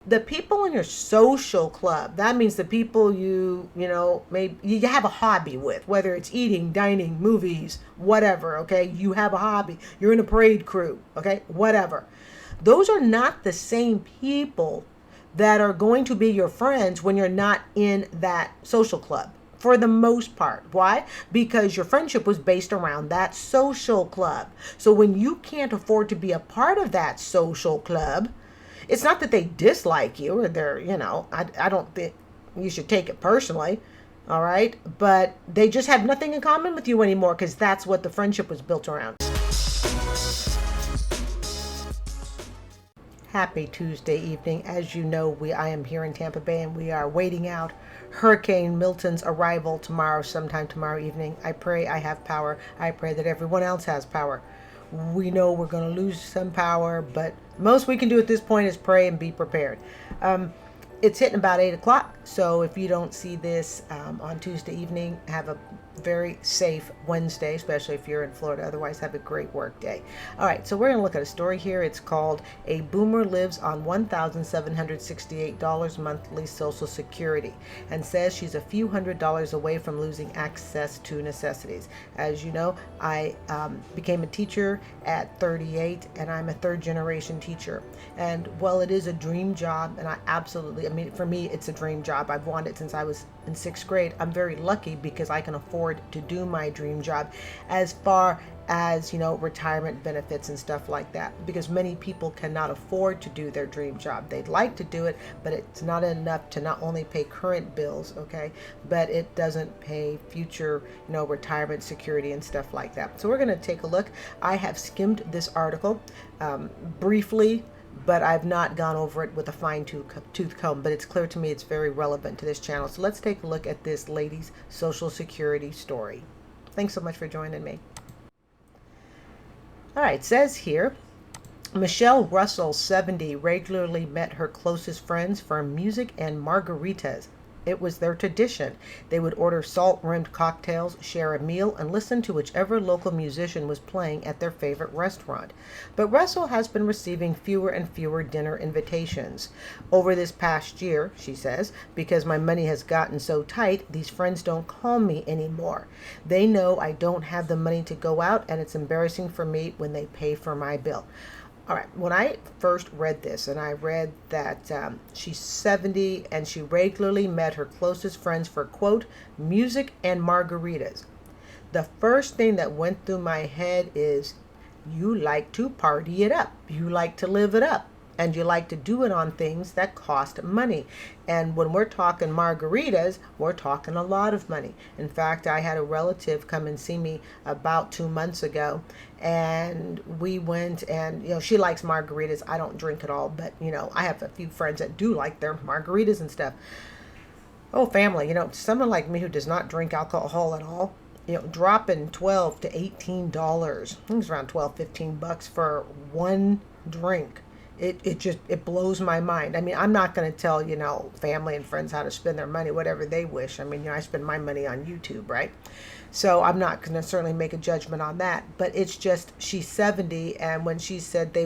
The people in your social club, that means the people maybe you have a hobby with, whether it's eating, dining, movies, whatever, okay? You have a hobby. You're in a parade crew, okay? Whatever. Those are not the same people that are going to be your friends when you're not in that social club. For the most part. Why? Because your friendship was based around that social club. So when you can't afford to be a part of that social club, it's not that they dislike you or I don't think you should take it personally. All right. But they just have nothing in common with you anymore because that's what the friendship was built around. Happy Tuesday evening. As you know, I am here in Tampa Bay and we are waiting out Hurricane Milton's arrival sometime tomorrow evening. I pray I have power. I pray that everyone else has power. We know we're going to lose some power, but most we can do at this point is pray and be prepared. It's hitting about 8 o'clock, so if you don't see this on Tuesday evening, have a very safe Wednesday, especially if you're in Florida. Otherwise, have a great work day. All right, so we're going to look at a story here. It's called A Boomer Lives on $1,768 Monthly Social Security and says she's a few $100s away from losing access to necessities. As you know, I became a teacher at 38, and I'm a third-generation teacher. And while it is a dream job, and for me, it's a dream job. I've wanted it since I was in 6th grade. I'm very lucky because I can afford to do my dream job as far as, retirement benefits and stuff like that, because many people cannot afford to do their dream job. They'd like to do it, but it's not enough to not only pay current bills, okay, but it doesn't pay future, retirement security and stuff like that. So we're going to take a look. I have skimmed this article briefly, but I've not gone over it with a fine-tooth comb, but it's clear to me it's very relevant to this channel. So let's take a look at this lady's Social Security story. Thanks so much for joining me. All right, it says here, Michelle Russell, 70, regularly met her closest friends for music and margaritas. It was their tradition. They would order salt-rimmed cocktails, share a meal, and listen to whichever local musician was playing at their favorite restaurant. But Russell has been receiving fewer and fewer dinner invitations. Over this past year, she says, because my money has gotten so tight, these friends don't call me anymore. They know I don't have the money to go out, and it's embarrassing for me when they pay for my bill. All right, when I first read this, and I read that she's 70 and she regularly met her closest friends for, quote, music and margaritas, the first thing that went through my head is, you like to party it up. You like to live it up. And you like to do it on things that cost money. And when we're talking margaritas, we're talking a lot of money. In fact, I had a relative come and see me about 2 months ago, and we went and, she likes margaritas. I don't drink at all, but, I have a few friends that do like their margaritas and stuff. Oh, family, someone like me who does not drink alcohol at all, dropping $12 to $18. I think it's around $12-15 for one drink. It blows my mind. I'm not going to tell, family and friends how to spend their money, whatever they wish. I spend my money on YouTube, right? So I'm not going to certainly make a judgment on that. But it's just, she's 70. And when she said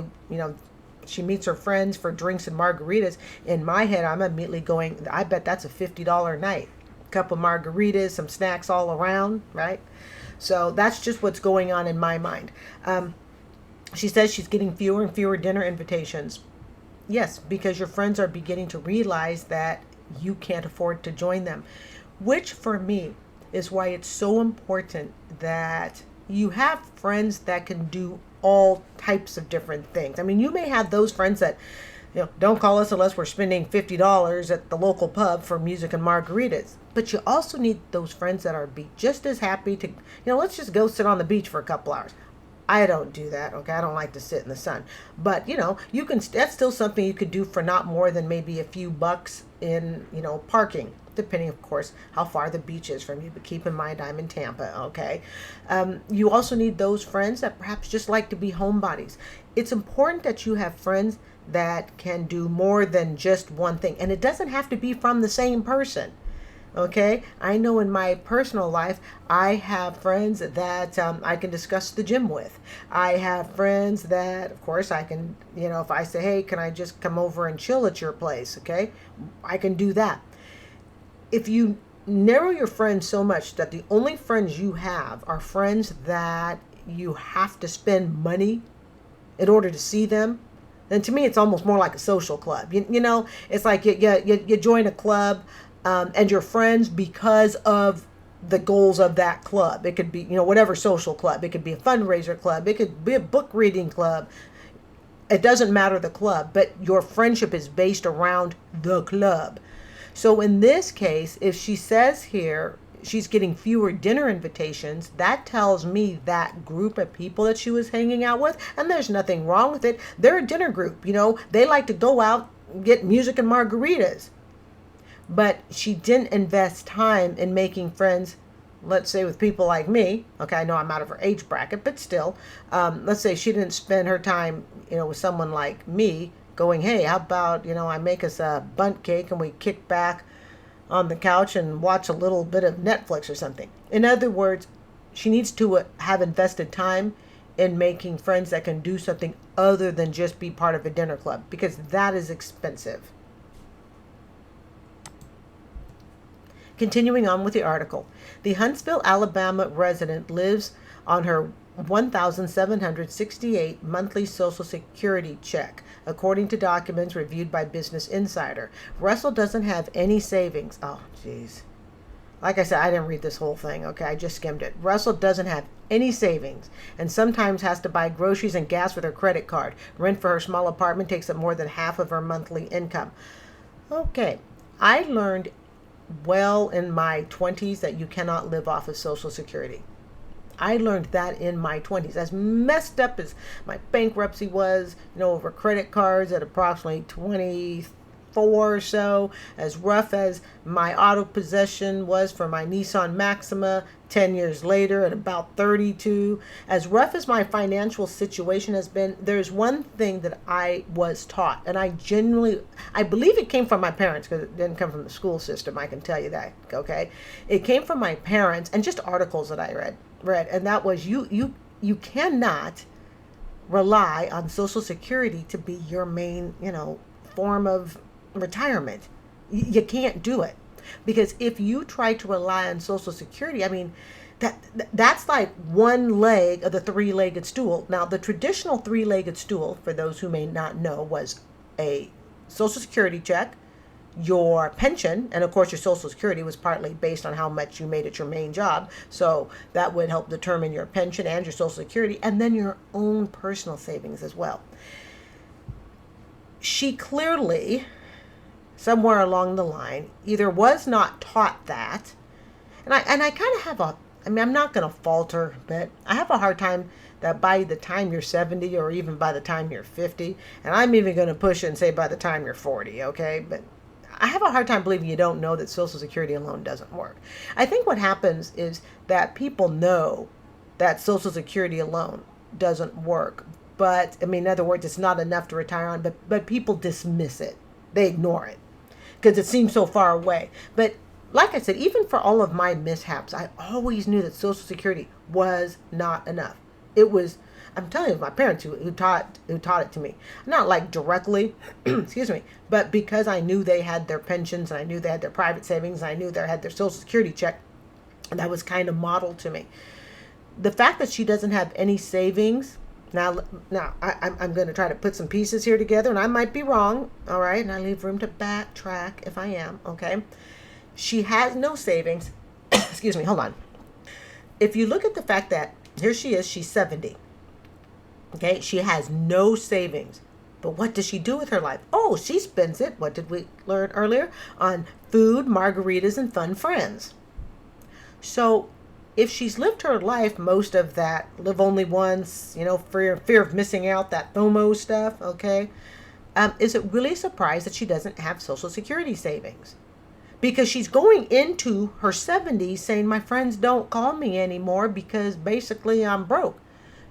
she meets her friends for drinks and margaritas, in my head, I'm immediately going, I bet that's a $50 night. A couple margaritas, some snacks all around, right? So that's just what's going on in my mind. She says she's getting fewer and fewer dinner invitations. Yes, because your friends are beginning to realize that you can't afford to join them, which for me is why it's so important that you have friends that can do all types of different things. You may have those friends that, don't call us unless we're spending $50 at the local pub for music and margaritas. But you also need those friends that are just as happy to, let's just go sit on the beach for a couple hours. I don't do that, okay? I don't like to sit in the sun. But, you can, that's still something you could do for not more than maybe a few bucks in, parking, depending, of course, how far the beach is from you. But keep in mind, I'm in Tampa, okay? You also need those friends that perhaps just like to be homebodies. It's important that you have friends that can do more than just one thing. And it doesn't have to be from the same person. Okay, I know in my personal life, I have friends that I can discuss the gym with. I have friends that, of course, I can, if I say, hey, can I just come over and chill at your place? Okay, I can do that. If you narrow your friends so much that the only friends you have are friends that you have to spend money in order to see them, then to me it's almost more like a social club. It's like you join a club, and you're friends because of the goals of that club. It could be, whatever social club. It could be a fundraiser club. It could be a book reading club. It doesn't matter the club, but your friendship is based around the club. So in this case, if she says here she's getting fewer dinner invitations, that tells me that group of people that she was hanging out with, and there's nothing wrong with it. They're a dinner group, they like to go out, get music and margaritas. But she didn't invest time in making friends, let's say with people like me. Okay, I know I'm out of her age bracket, but still, let's say she didn't spend her time, with someone like me going, hey, how about, I make us a bundt cake and we kick back on the couch and watch a little bit of Netflix or something. In other words, she needs to have invested time in making friends that can do something other than just be part of a dinner club, because that is expensive. Continuing on with the article, the Huntsville, Alabama resident lives on her 1,768 monthly Social Security check, according to documents reviewed by Business Insider. Russell doesn't have any savings. Oh, jeez. Like I said, I didn't read this whole thing, okay? I just skimmed it. Russell doesn't have any savings and sometimes has to buy groceries and gas with her credit card. Rent for her small apartment takes up more than half of her monthly income. Okay, I learned well in my 20s that you cannot live off of Social Security. I learned that in my 20s. As messed up as my bankruptcy was, over credit cards at approximately 24 or so, as rough as my auto possession was for my Nissan Maxima 10 years later at about 32, as rough as my financial situation has been, there's one thing that I was taught, and I believe it came from my parents, because it didn't come from the school system, I can tell you that, okay? It came from my parents and just articles that I read, and that was you cannot rely on Social Security to be your main, form of retirement. You can't do it, because if you try to rely on Social Security, I mean, that's like one leg of the three-legged stool. Now, the traditional three-legged stool, for those who may not know, was a Social Security check, your pension, and of course your Social Security was partly based on how much you made at your main job, so that would help determine your pension and your Social Security, and then your own personal savings as well. She clearly, somewhere along the line, either was not taught that, and I kind of have I'm not going to falter, but I have a hard time that by the time you're 70, or even by the time you're 50, and I'm even going to push it and say by the time you're 40, okay, but I have a hard time believing you don't know that Social Security alone doesn't work. I think what happens is that people know that Social Security alone doesn't work, but, in other words, it's not enough to retire on, but people dismiss it. They ignore it because it seems so far away. But like I said, even for all of my mishaps, I always knew that Social Security was not enough. It was, I'm telling you, my parents who taught it to me. Not like directly, excuse me, but because I knew they had their pensions, and I knew they had their private savings, and I knew they had their Social Security check, and that was kind of modeled to me. The fact that she doesn't have any savings, now I'm going to try to put some pieces here together, and I might be wrong, all right, and I leave room to backtrack if I am, okay? She has no savings. Excuse me, hold on. If you look at the fact that here she is, she's 70. Okay, she has no savings. But what does she do with her life? Oh, she spends it, what did we learn earlier? On food, margaritas, and fun friends. So if she's lived her life, most of that live only once, fear of missing out, that FOMO stuff, okay? Is it really a surprise that she doesn't have Social Security savings? Because she's going into her 70s saying, my friends don't call me anymore because basically I'm broke.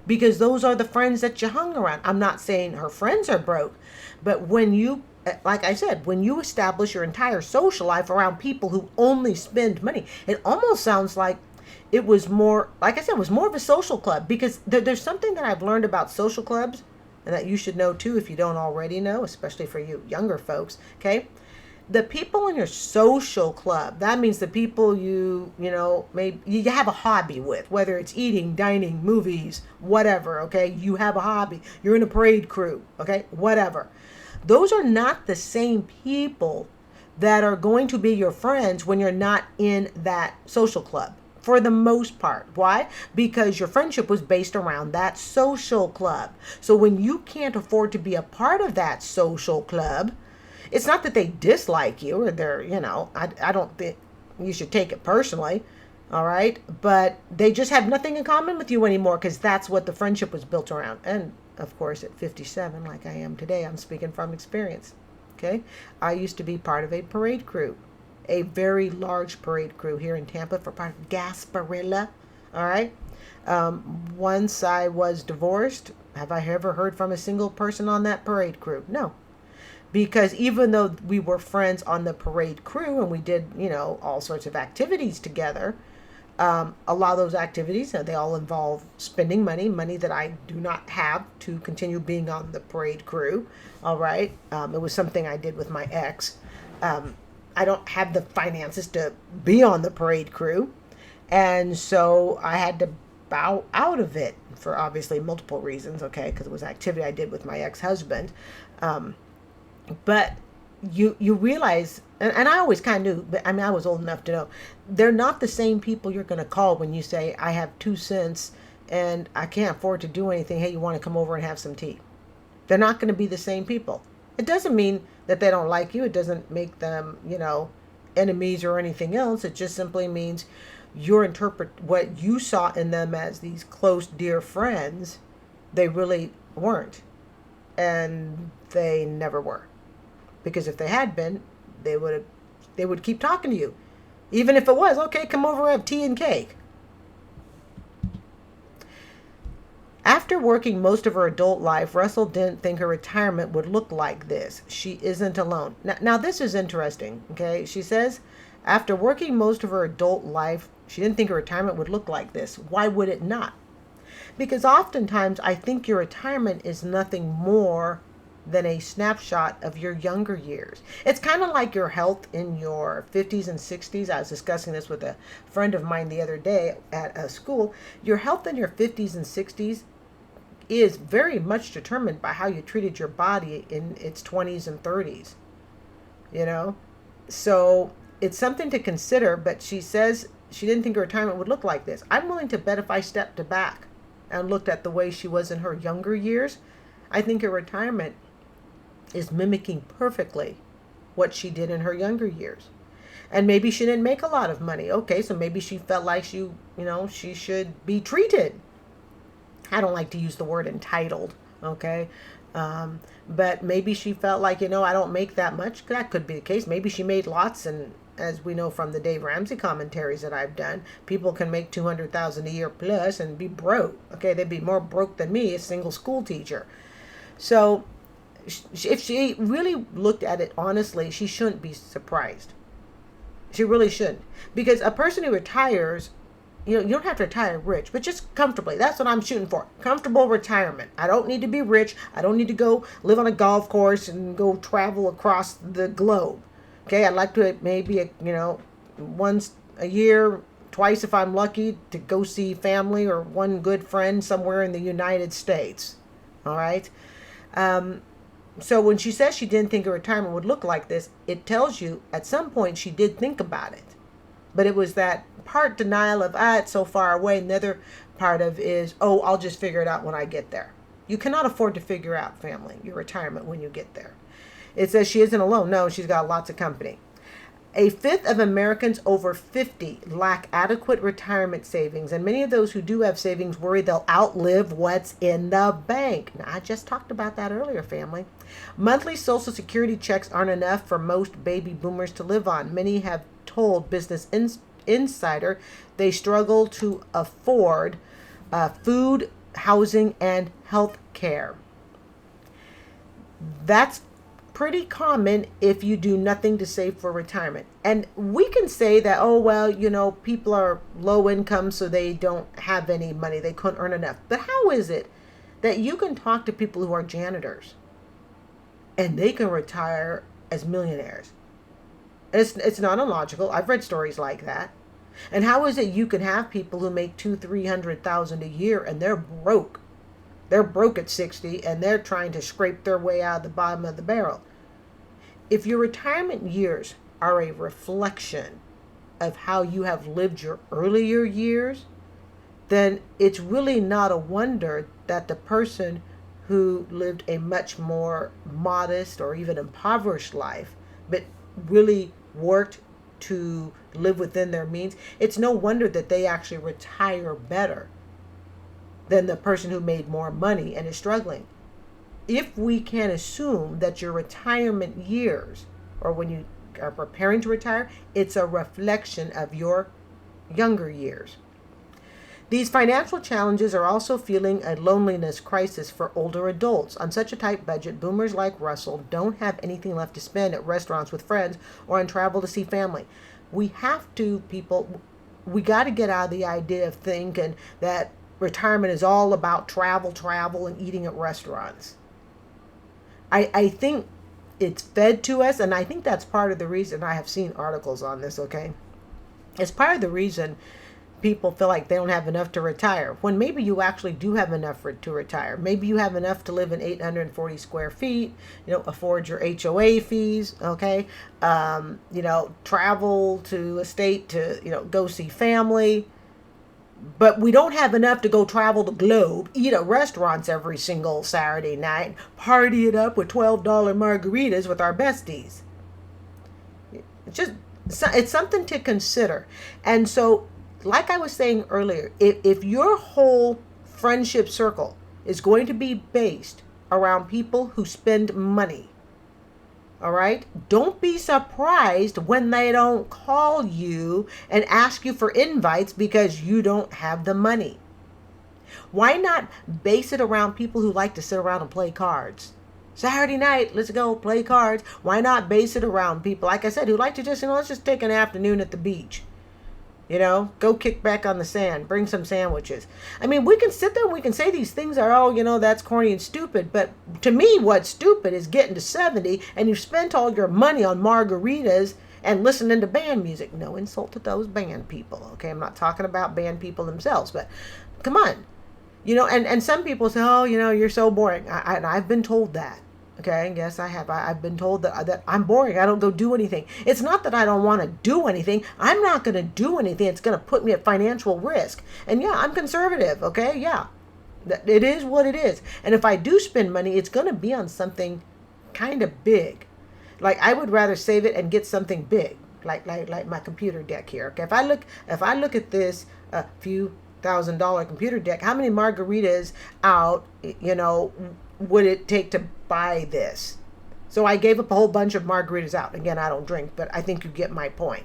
Because those are the friends that you hung around. I'm not saying her friends are broke, but when you Like I said, when you establish your entire social life around people who only spend money, it almost sounds like it was more, like I said, it was more of a social club, because there's something that I've learned about social clubs, and that you should know too if you don't already know, especially for you younger folks. Okay, the people in your social club, that means the people maybe you have a hobby with, whether it's eating, dining, movies, whatever. Okay, you have a hobby, you're in a parade crew, okay, whatever. Those are not the same people that are going to be your friends when you're not in that social club, for the most part. Why? Because your friendship was based around that social club. So when you can't afford to be a part of that social club, it's not that they dislike you, or I don't think you should take it personally. All right. But they just have nothing in common with you anymore, because that's what the friendship was built around. And of course, at 57, like I am today, I'm speaking from experience. Okay. I used to be part of a parade crew, a very large parade crew here in Tampa, for part of Gasparilla. All right. Once I was divorced. Have I ever heard from a single person on that parade crew? No. Because even though we were friends on the parade crew and we did, all sorts of activities together, a lot of those activities, they all involve spending money that I do not have to continue being on the parade crew. All right. It was something I did with my ex. I don't have the finances to be on the parade crew. And so I had to bow out of it for obviously multiple reasons. Okay. Because it was activity I did with my ex-husband. But you realize, and I always kind of knew, but I mean, I was old enough to know, they're not the same people you're going to call when you say, I have 2 cents and I can't afford to do anything. Hey, you want to come over and have some tea? They're not going to be the same people. It doesn't mean that they don't like you. It doesn't make them, enemies or anything else. It just simply means your interpret what you saw in them as these close, dear friends. They really weren't. And they never were. Because if they had been, they would keep talking to you. Even if it was, okay, come over, have tea and cake. After working most of her adult life, Russell didn't think her retirement would look like this. She isn't alone. Now this is interesting, okay? She says, after working most of her adult life, she didn't think her retirement would look like this. Why would it not? Because oftentimes I think your retirement is nothing more than a snapshot of your younger years. It's kind of like your health in your 50s and 60s. I was discussing this with a friend of mine the other day at a school. Your health in your 50s and 60s is very much determined by how you treated your body in its 20s and 30s. So it's something to consider, but she says she didn't think her retirement would look like this. I'm willing to bet if I stepped back and looked at the way she was in her younger years, I think her retirement is mimicking perfectly what she did in her younger years. And maybe she didn't make a lot of money. Okay, so maybe she felt like she should be treated. I don't like to use the word entitled, okay? But maybe she felt like, I don't make that much. That could be the case. Maybe she made lots, and as we know from the Dave Ramsey commentaries that I've done, people can make $200,000 a year plus and be broke. Okay, they'd be more broke than me, a single school teacher. So if she really looked at it honestly, she shouldn't be surprised. She really shouldn't. Because a person who retires, you don't have to retire rich, but just comfortably. That's what I'm shooting for. Comfortable retirement. I don't need to be rich. I don't need to go live on a golf course and go travel across the globe. Okay, I'd like to maybe, once a year, twice if I'm lucky, to go see family or one good friend somewhere in the United States. All right? So when she says she didn't think her retirement would look like this, it tells you at some point she did think about it. But it was that part denial of, it's so far away. And the other part of is, I'll just figure it out when I get there. You cannot afford to figure out, family, your retirement when you get there. It says she isn't alone. No, she's got lots of company. A fifth of Americans over 50 lack adequate retirement savings, and many of those who do have savings worry they'll outlive what's in the bank. Now, I just talked about that earlier, family. Monthly Social Security checks aren't enough for most baby boomers to live on. Many have told Business Insider they struggle to afford food, housing, and health care. That's pretty common if you do nothing to save for retirement. And we can say that, oh, well, people are low income, so they don't have any money. They couldn't earn enough. But how is it that you can talk to people who are janitors and they can retire as millionaires? It's not illogical. I've read stories like that. And how is it you can have people who make 200,000-300,000 a year and they're broke? They're broke at 60 and they're trying to scrape their way out of the bottom of the barrel. If your retirement years are a reflection of how you have lived your earlier years, then it's really not a wonder that the person who lived a much more modest or even impoverished life, but really worked to live within their means, it's no wonder that they actually retire better than the person who made more money and is struggling. If we can assume that your retirement years, or when you are preparing to retire, it's a reflection of your younger years. These financial challenges are also feeling a loneliness crisis for older adults. On such a tight budget, boomers like Russell don't have anything left to spend at restaurants with friends or on travel to see family. We got to get out of the idea of thinking that retirement is all about travel, and eating at restaurants. I think it's fed to us, and I think that's part of the reason. I have seen articles on this, okay? It's part of the reason people feel like they don't have enough to retire, when maybe you actually do have enough to retire. Maybe you have enough to live in 840 square feet, afford your HOA fees, okay? Travel to a state to, go see family. But we don't have enough to go travel the globe, eat at restaurants every single Saturday night, party it up with $12 margaritas with our besties. It's something to consider. And so, like I was saying earlier, if your whole friendship circle is going to be based around people who spend money, all right, don't be surprised when they don't call you and ask you for invites because you don't have the money. Why not base it around people who like to sit around and play cards? Saturday night, let's go play cards. Why not base it around people, like I said, who like to just, let's just take an afternoon at the beach. Go kick back on the sand, bring some sandwiches. I mean, we can sit there and we can say these things are, that's corny and stupid. But to me, what's stupid is getting to 70 and you've spent all your money on margaritas and listening to band music. No insult to those band people, okay? I'm not talking about band people themselves, but come on. And some people say, oh, you're so boring. I've been told that. Okay, yes, I have. I've been told that I'm boring. I don't go do anything. It's not that I don't want to do anything. I'm not going to do anything. It's going to put me at financial risk. And yeah, I'm conservative. Okay, yeah. It is what it is. And if I do spend money, it's going to be on something kind of big. Like I would rather save it and get something big, like my computer deck here. Okay, if I look at this few $1,000 computer deck, how many margaritas out, would it take to buy this? So I gave up a whole bunch of margaritas out. Again, I don't drink, but I think you get my point.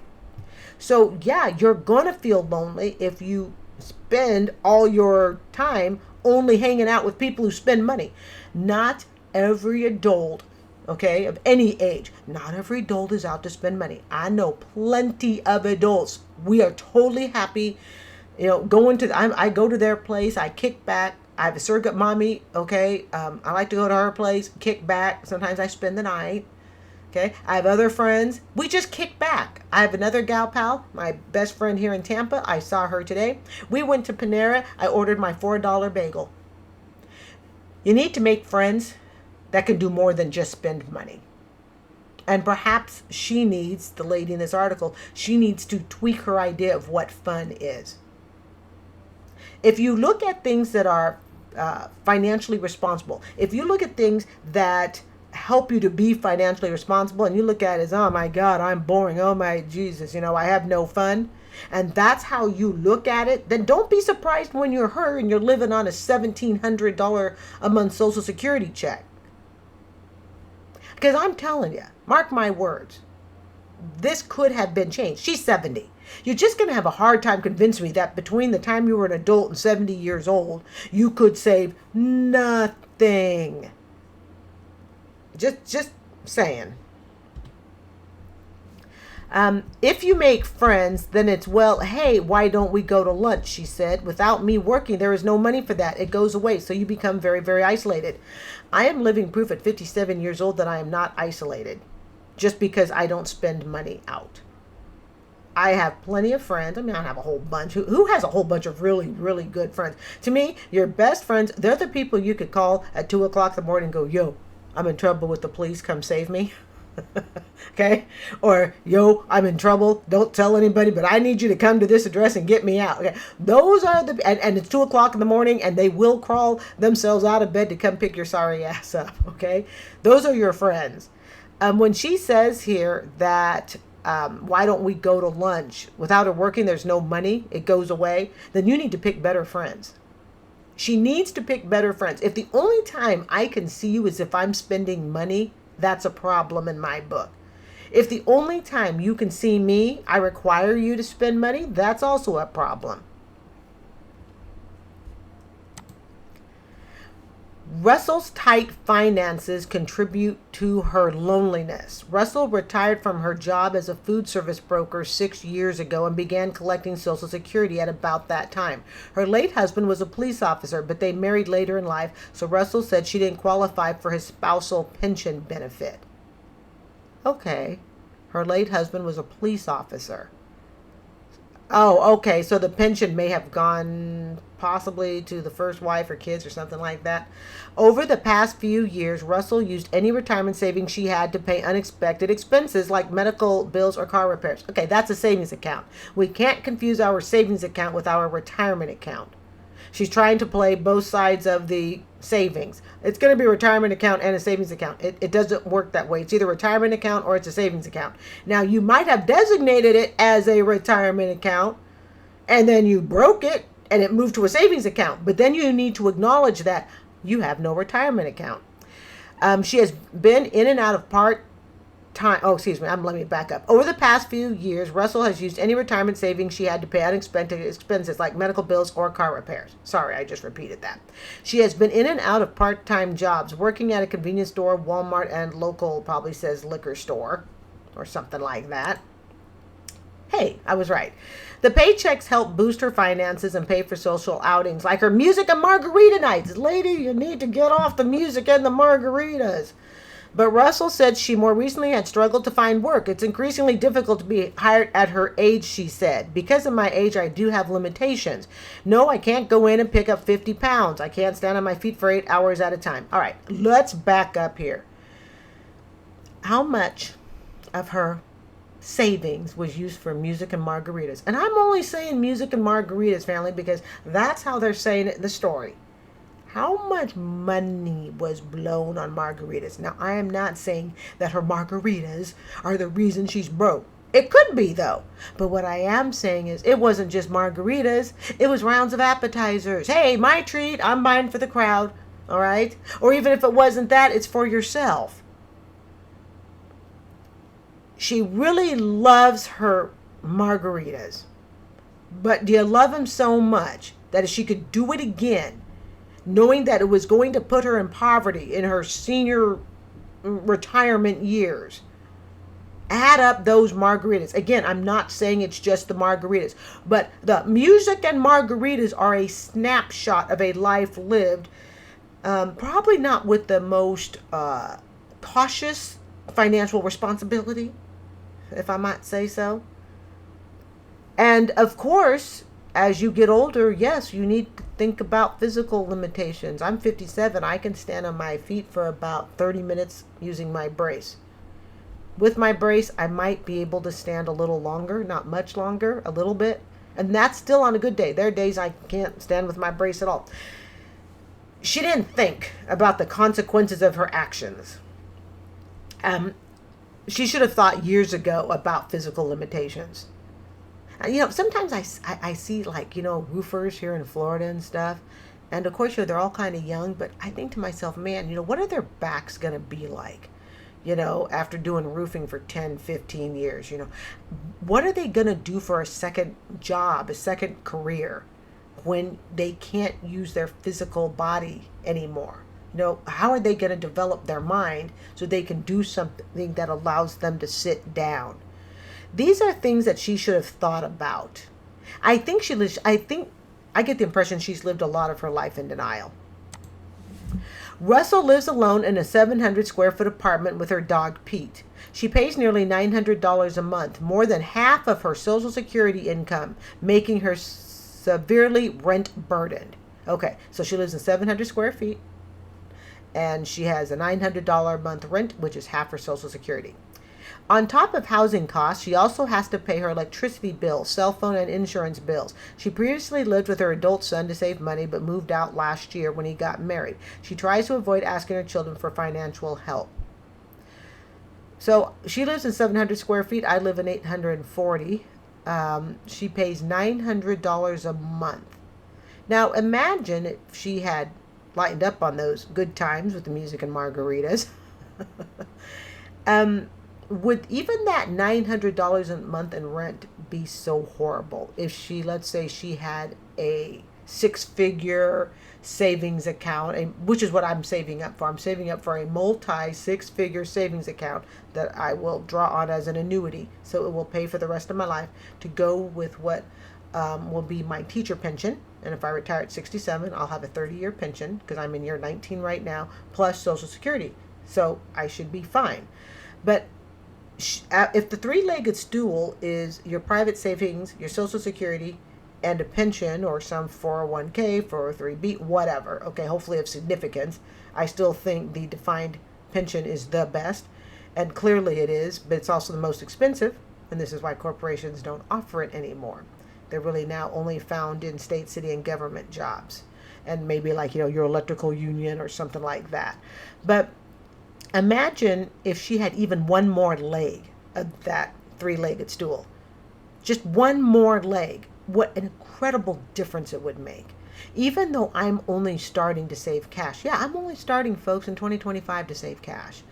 So yeah, you're going to feel lonely if you spend all your time only hanging out with people who spend money. Not every adult, okay, of any age, not every adult is out to spend money. I know plenty of adults. We are totally happy, going to, I go to their place, I kick back. I have a surrogate mommy, okay? I like to go to her place, kick back. Sometimes I spend the night, okay? I have other friends. We just kick back. I have another gal pal, my best friend here in Tampa. I saw her today. We went to Panera. I ordered my $4 bagel. You need to make friends that can do more than just spend money. And perhaps she needs, the lady in this article, she needs to tweak her idea of what fun is. If you look at things that are financially responsible, if you look at things that help you to be financially responsible and you look at it as, oh my God, I'm boring, oh my Jesus, I have no fun, and that's how you look at it, then don't be surprised when you're her and you're living on a $1,700 a month Social Security check. Because I'm telling you, mark my words, this could have been changed. She's 70. You're just going to have a hard time convincing me that between the time you were an adult and 70 years old, you could save nothing. Just saying. If you make friends, then it's, well, hey, why don't we go to lunch? She said. Without me working, there is no money for that. It goes away. So you become very, very isolated. I am living proof at 57 years old that I am not isolated just because I don't spend money out. I have plenty of friends. I mean, I have a whole bunch. Who has a whole bunch of really, really good friends? To me, your best friends, they're the people you could call at 2 o'clock in the morning and go, yo, I'm in trouble with the police. Come save me. Okay? Or, yo, I'm in trouble. Don't tell anybody, but I need you to come to this address and get me out. Okay? Those are and it's 2 o'clock in the morning and they will crawl themselves out of bed to come pick your sorry ass up. Okay? Those are your friends. When she says here that, why don't we go to lunch? Without her working, there's no money. It goes away. Then you need to pick better friends. She needs to pick better friends. If the only time I can see you is if I'm spending money, that's a problem in my book. If the only time you can see me, I require you to spend money, that's also a problem. Russell's tight finances contribute to her loneliness. Russell retired from her job as a food service broker 6 years ago and began collecting Social Security at about that time. Her late husband was a police officer, but they married later in life, so Russell said she didn't qualify for his spousal pension benefit. Okay, her late husband was a police officer. Oh, okay. So the pension may have gone possibly to the first wife or kids or something like that. Over the past few years, Russell used any retirement savings she had to pay unexpected expenses like medical bills or car repairs. Okay, that's a savings account. We can't confuse our savings account with our retirement account. She's trying to play both sides of the savings. It's going to be a retirement account and a savings account. It doesn't work that way. It's either a retirement account or it's a savings account. Now, you might have designated it as a retirement account and then you broke it and it moved to a savings account. But then you need to acknowledge that you have no retirement account. She has been in and out of part-time. Oh, excuse me. Let me back up. Over the past few years, Russell has used any retirement savings she had to pay unexpected expenses like medical bills or car repairs. Sorry, I just repeated that. She has been in and out of part-time jobs, working at a convenience store, Walmart, and local, probably says liquor store or something like that. Hey, I was right. The paychecks help boost her finances and pay for social outings like her music and margarita nights. Lady, you need to get off the music and the margaritas. But Russell said she more recently had struggled to find work. It's increasingly difficult to be hired at her age, she said. Because of my age, I do have limitations. No, I can't go in and pick up 50 pounds. I can't stand on my feet for 8 hours at a time. All right, let's back up here. How much of her savings was used for music and margaritas? And I'm only saying music and margaritas, family, because that's how they're saying it in the story. How much money was blown on margaritas? Now, I am not saying that her margaritas are the reason she's broke. It could be, though. But what I am saying is it wasn't just margaritas. It was rounds of appetizers. Hey, my treat. I'm buying for the crowd. All right? Or even if it wasn't that, it's for yourself. She really loves her margaritas. But do you love them so much that if she could do it again, knowing that it was going to put her in poverty in her senior retirement years, add up those margaritas. Again, I'm not saying it's just the margaritas, but the music and margaritas are a snapshot of a life lived, probably not with the most cautious financial responsibility, if I might say so. And of course, as you get older, yes, you need to think about physical limitations. I'm 57. I can stand on my feet for about 30 minutes using my brace. With my brace, I might be able to stand a little longer, not much longer, a little bit. And that's still on a good day. There are days I can't stand with my brace at all. She didn't think about the consequences of her actions. She should have thought years ago about physical limitations. Sometimes I see roofers here in Florida and stuff. And of course, they're all kind of young. But I think to myself, man, what are their backs going to be like? After doing roofing for 10, 15 years, what are they going to do for a second job, a second career when they can't use their physical body anymore? How are they going to develop their mind so they can do something that allows them to sit down? These are things that she should have thought about. I get the impression she's lived a lot of her life in denial. Russell lives alone in a 700 square foot apartment with her dog Pete. She pays nearly $900 a month, more than half of her Social Security income, making her severely rent burdened. Okay, so she lives in 700 square feet and she has a $900 a month rent, which is half her Social Security. On top of housing costs, she also has to pay her electricity bill, cell phone, and insurance bills. She previously lived with her adult son to save money, but moved out last year when he got married. She tries to avoid asking her children for financial help. So she lives in 700 square feet. I live in 840. She pays $900 a month. Now imagine if she had lightened up on those good times with the music and margaritas. Would even that $900 a month in rent be so horrible if she, let's say she had a 6-figure savings account, which is what I'm saving up for. I'm saving up for a multi-6-figure savings account that I will draw on as an annuity, so it will pay for the rest of my life to go with what will be my teacher pension. And if I retire at 67, I'll have a 30-year pension because I'm in year 19 right now, plus Social Security. So I should be fine. But if the three-legged stool is your private savings, your Social Security, and a pension or some 401k, 403b, whatever, okay, hopefully of significance, I still think the defined pension is the best, and clearly it is, but it's also the most expensive, and this is why corporations don't offer it anymore. They're really now only found in state, city, and government jobs, and maybe like, your electrical union or something like that. But imagine if she had even one more leg of that three-legged stool. Just one more leg. What an incredible difference it would make. Even though I'm only starting to save cash. Yeah, I'm only starting, folks, in 2025 to save cash.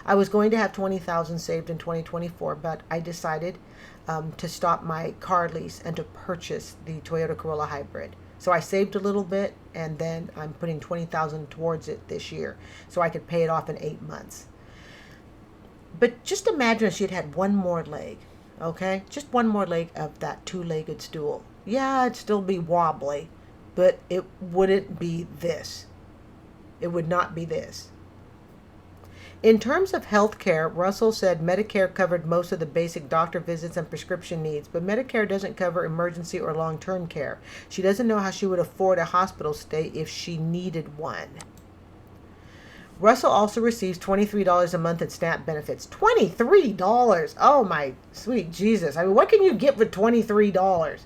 I was going to have $20,000 saved in 2024, but I decided to stop my car lease and to purchase the Toyota Corolla Hybrid. So I saved a little bit, and then I'm putting $20,000 towards it this year so I could pay it off in 8 months. But just imagine if she'd had one more leg, okay? Just one more leg of that two-legged stool. Yeah, it'd still be wobbly, but it wouldn't be this. It would not be this. In terms of health care, Russell said Medicare covered most of the basic doctor visits and prescription needs, but Medicare doesn't cover emergency or long-term care. She doesn't know how she would afford a hospital stay if she needed one. Russell also receives $23 a month in SNAP benefits. $23! Oh my sweet Jesus. I mean, what can you get for $23?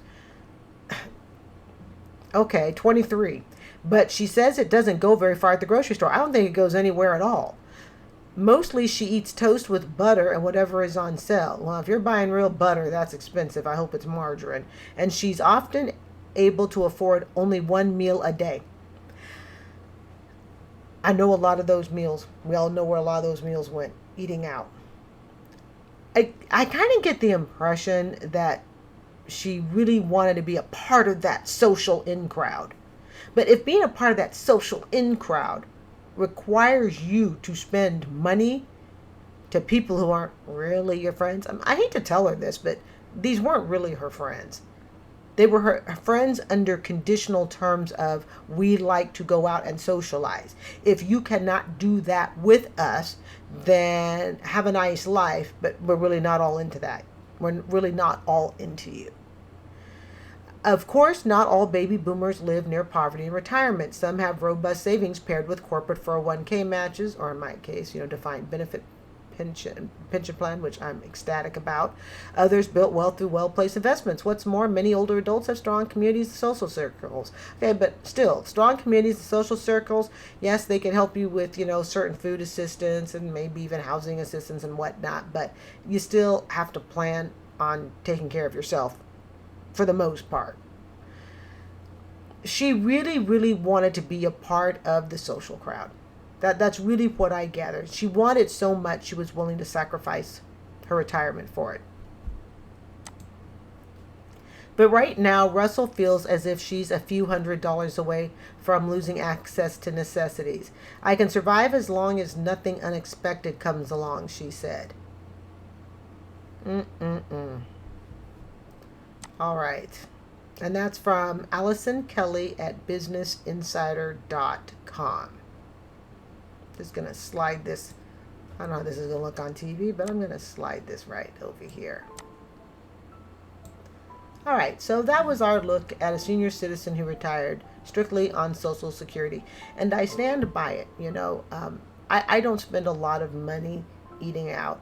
Okay, 23. But she says it doesn't go very far at the grocery store. I don't think it goes anywhere at all. Mostly she eats toast with butter and whatever is on sale. Well, if you're buying real butter, that's expensive. I hope it's margarine. And she's often able to afford only one meal a day. I know a lot of those meals. We all know where a lot of those meals went. Eating out. I kind of get the impression that she really wanted to be a part of that social in crowd. But if being a part of that social in crowd requires you to spend money to people who aren't really your friends. I hate to tell her this, but these weren't really her friends. They were her friends under conditional terms of, we like to go out and socialize. If you cannot do that with us, then have a nice life, but we're really not all into that. We're really not all into you. Of course, not all baby boomers live near poverty and retirement. Some have robust savings paired with corporate 401k matches, or in my case, defined benefit pension plan, which I'm ecstatic about. Others built wealth through well-placed investments. What's more, many older adults have strong communities and social circles. Okay, but still, strong communities and social circles, yes, they can help you with, certain food assistance and maybe even housing assistance and whatnot, but you still have to plan on taking care of yourself for the most part. She really, really wanted to be a part of the social crowd. That's really what I gathered. She wanted so much, she was willing to sacrifice her retirement for it. But right now, Russell feels as if she's a few $100s away from losing access to necessities. I can survive as long as nothing unexpected comes along, she said. Mm-mm-mm. All right. And that's from Allison Kelly at businessinsider.com. Just going to slide this. I don't know how this is going to look on TV, but I'm going to slide this right over here. All right, so that was our look at a senior citizen who retired strictly on Social Security. And I stand by it. I don't spend a lot of money eating out.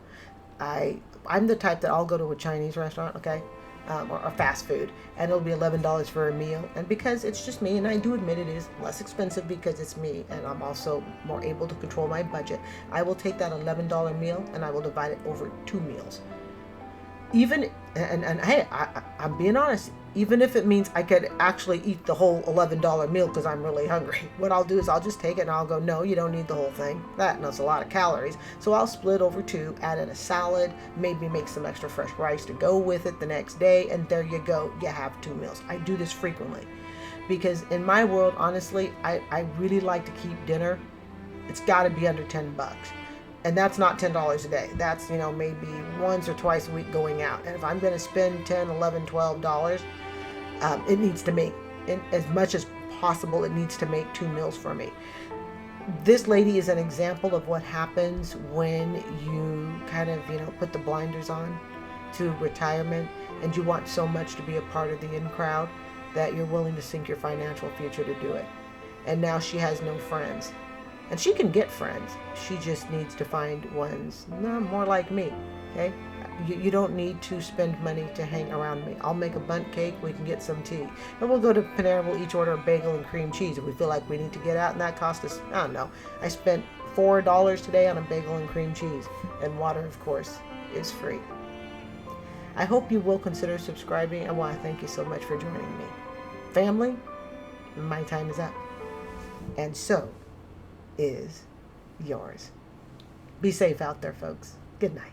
I'm the type that I'll go to a Chinese restaurant, okay, or fast food, and it'll be $11 for a meal. And because it's just me, and I do admit it is less expensive because it's me, and I'm also more able to control my budget, I will take that $11 meal and I will divide it over 2 meals. Even and hey, I'm being honest. Even if it means I could actually eat the whole $11 meal because I'm really hungry, what I'll do is I'll just take it and I'll go, no, you don't need the whole thing. That's a lot of calories. So I'll split over 2, add in a salad, maybe make some extra fresh rice to go with it the next day, and there you go. You have 2 meals. I do this frequently because in my world, honestly, I really like to keep dinner. It's got to be under $10. And that's not $10 a day. That's, maybe once or twice a week going out. And if I'm going to spend $10, $11, $12, it needs to make, as much as possible, it needs to make 2 meals for me. This lady is an example of what happens when you kind of, put the blinders on to retirement and you want so much to be a part of the in crowd that you're willing to sink your financial future to do it. And now she has no friends. And she can get friends. She just needs to find ones more like me. Okay? You don't need to spend money to hang around me. I'll make a bundt cake. We can get some tea. And we'll go to Panera. We'll each order a bagel and cream cheese if we feel like we need to get out. And that cost us, I don't know. I spent $4 today on a bagel and cream cheese. And water, of course, is free. I hope you will consider subscribing. I want to thank you so much for joining me. Family, my time is up. And so is yours. Be safe out there, folks. Good night.